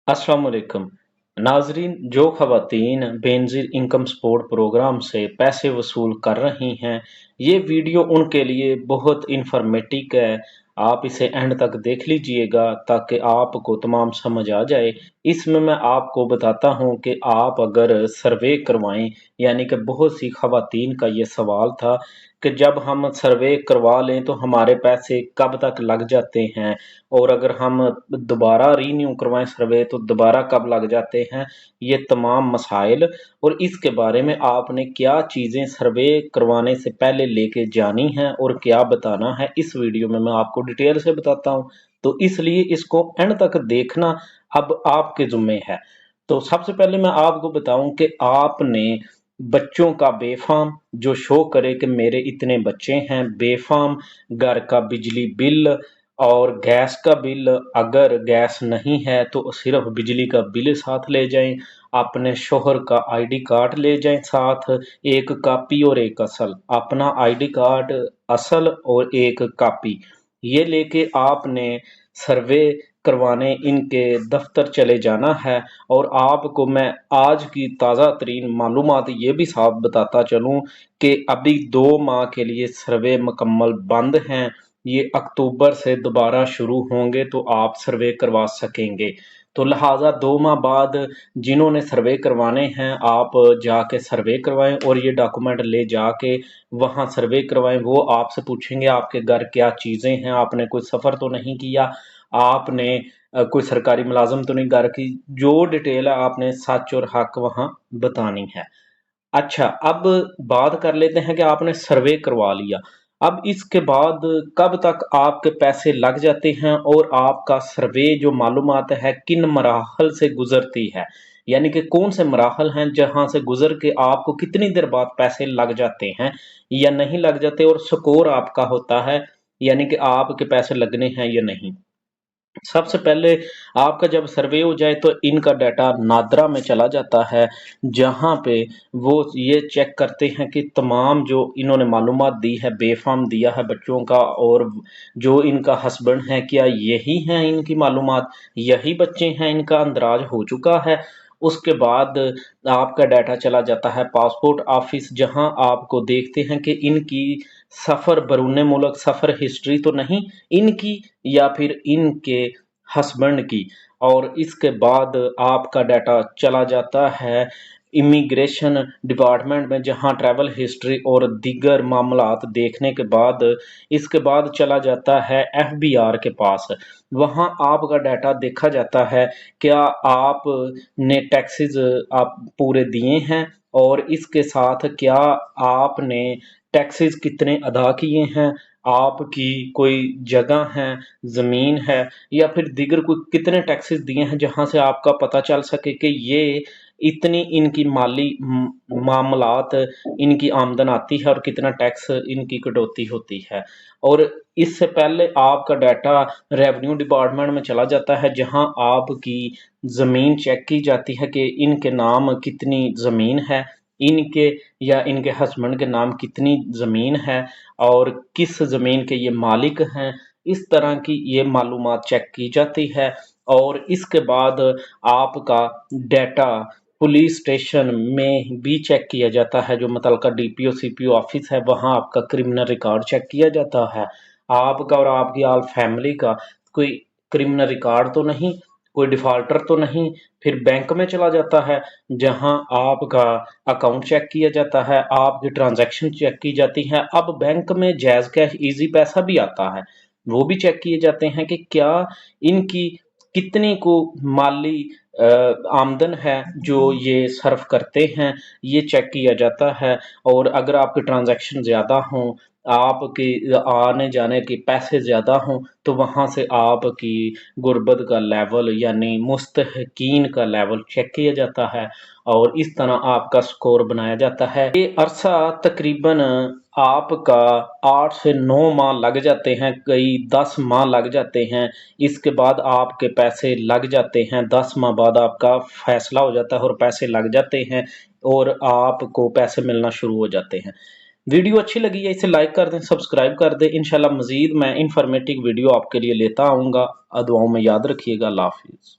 अस्सलाम वालेकुम नाजरीन। जो खवातीन बेनज़ीर इनकम सपोर्ट प्रोग्राम से पैसे वसूल कर रही हैं, ये वीडियो उनके लिए बहुत इंफॉर्मेटिव है। आप इसे एंड तक देख लीजिएगा ताकि आपको तमाम समझ आ जाए। इसमें मैं आपको बताता हूँ कि आप अगर सर्वे करवाएं, यानी कि बहुत सी खवातीन का ये सवाल था कि जब हम सर्वे करवा लें तो हमारे पैसे कब तक लग जाते हैं, और अगर हम दोबारा रीन्यू करवाएं सर्वे तो दोबारा कब लग जाते हैं। ये तमाम मसाइल और इसके बारे में आपने क्या चीज़ें सर्वे करवाने से पहले लेके जानी हैं और क्या बताना है, इस वीडियो में मैं आपको डिटेल से बताता हूँ। तो इसलिए इसको एंड तक देखना अब आपके ज़िम्मे है। तो सबसे पहले मैं आपको बताऊं कि आपने बच्चों का बेफाम जो शो करे कि मेरे इतने बच्चे हैं, बेफाम घर का बिजली बिल और गैस का बिल, अगर गैस नहीं है तो सिर्फ बिजली का बिल साथ ले जाएं। अपने शोहर का आईडी कार्ड ले जाएं साथ, एक कॉपी और एक असल। अपना आईडी कार्ड असल और एक कॉपी ये लेके आपने सर्वे करवाने इनके दफ्तर चले जाना है। और आपको मैं आज की ताज़ा तरीन मालूमात ये भी साफ बताता चलूँ कि अभी 2 माह के लिए सर्वे मुकम्मल बंद हैं। ये अक्टूबर से दोबारा शुरू होंगे तो आप सर्वे करवा सकेंगे। तो लिहाजा 2 माह बाद जिन्होंने सर्वे करवाने हैं आप जाके सर्वे करवाएं और ये डॉक्यूमेंट ले जाके वहाँ सर्वे करवाएं। वो आपसे पूछेंगे आपके घर क्या चीज़ें हैं, आपने कोई सफ़र तो नहीं किया, आपने कोई सरकारी मुलाजम तो नहीं घर की, जो डिटेल है आपने सच और हक वहाँ बतानी है। अच्छा, अब बात कर लेते हैं कि आपने सर्वे करवा लिया। अब इसके बाद कब तक आपके पैसे लग जाते हैं और आपका सर्वे जो मालूमात है किन मराहल से गुजरती है, यानी कि कौन से मराहल हैं जहां से गुजर के आपको कितनी देर बाद पैसे लग जाते हैं या नहीं लग जाते, और स्कोर आपका होता है यानी कि आपके पैसे लगने हैं या नहीं। सबसे पहले आपका जब सर्वे हो जाए तो इनका डाटा नादरा में चला जाता है, जहाँ पे वो ये चेक करते हैं कि तमाम जो इन्होंने मालूमात दी है, बेफाम दिया है बच्चों का और जो इनका हस्बैंड है, क्या यही हैं इनकी मालूमात, यही बच्चे हैं, इनका अंदराज हो चुका है। उसके बाद आपका डाटा चला जाता है पासपोर्ट ऑफिस, जहां आपको देखते हैं कि इनकी सफ़र बरूने मुल्क सफ़र हिस्ट्री तो नहीं इनकी या फिर इनके हस्बैंड की। और इसके बाद आपका डाटा चला जाता है इमिग्रेशन डिपार्टमेंट में, जहां ट्रैवल हिस्ट्री और दीगर मामलात देखने के बाद इसके बाद चला जाता है एफबीआर के पास। वहां आपका डाटा देखा जाता है, क्या आपने टैक्सेस आप पूरे दिए हैं, और इसके साथ क्या आपने टैक्सेस कितने अदा किए हैं, आपकी कोई जगह है, ज़मीन है, या फिर दीगर कोई कितने टैक्सेस दिए हैं, जहाँ से आपका पता चल सके कि ये इतनी इनकी माली मामलात इनकी आमदन आती है और कितना टैक्स इनकी कटौती होती है। और इससे पहले आपका डाटा रेवेन्यू डिपार्टमेंट में चला जाता है, जहाँ आपकी ज़मीन चेक की जाती है कि इनके नाम कितनी ज़मीन है, इनके या इनके हस्बैंड के नाम कितनी ज़मीन है और किस ज़मीन के ये मालिक हैं। इस तरह की ये मालूमात चेक की जाती है। और इसके बाद आपका डाटा पुलिस स्टेशन में भी चेक किया जाता है, जो मुतलका डीपीओ सीपीओ ऑफिस है, वहाँ आपका क्रिमिनल रिकॉर्ड चेक किया जाता है। आपका और आपकी आल फैमिली का कोई क्रिमिनल रिकॉर्ड तो नहीं, कोई डिफॉल्टर तो नहीं। फिर बैंक में चला जाता है, जहां आपका अकाउंट चेक किया जाता है, आपकी ट्रांजैक्शन चेक की जाती है। अब बैंक में जायज़ कैश इजी पैसा भी आता है, वो भी चेक किए जाते हैं कि क्या इनकी कितनी को माली आमदन है जो ये सर्व करते हैं, ये चेक किया जाता है। और अगर आपके ट्रांजैक्शन ज़्यादा हों, आपके आने जाने के पैसे ज़्यादा हों, तो वहाँ से आपकी गुर्बत का लेवल यानी मुस्तहकीन का लेवल चेक किया जाता है और इस तरह आपका स्कोर बनाया जाता है। ये अरसा तकरीबन आपका 8 से 9 माह लग जाते हैं, कई 10 माह लग जाते हैं। इसके बाद आपके पैसे लग जाते हैं, 10 माह बाद आपका फैसला हो जाता है और पैसे लग जाते हैं और आपको पैसे मिलना शुरू हो जाते हैं। वीडियो अच्छी लगी है इसे लाइक कर दें, सब्सक्राइब कर दें। इंशाल्लाह मज़ीद मैं इंफॉर्मेटिव वीडियो आपके लिए लेता आऊँगा। दुआओं में याद रखिएगा। अल्लाह हाफ़िज़।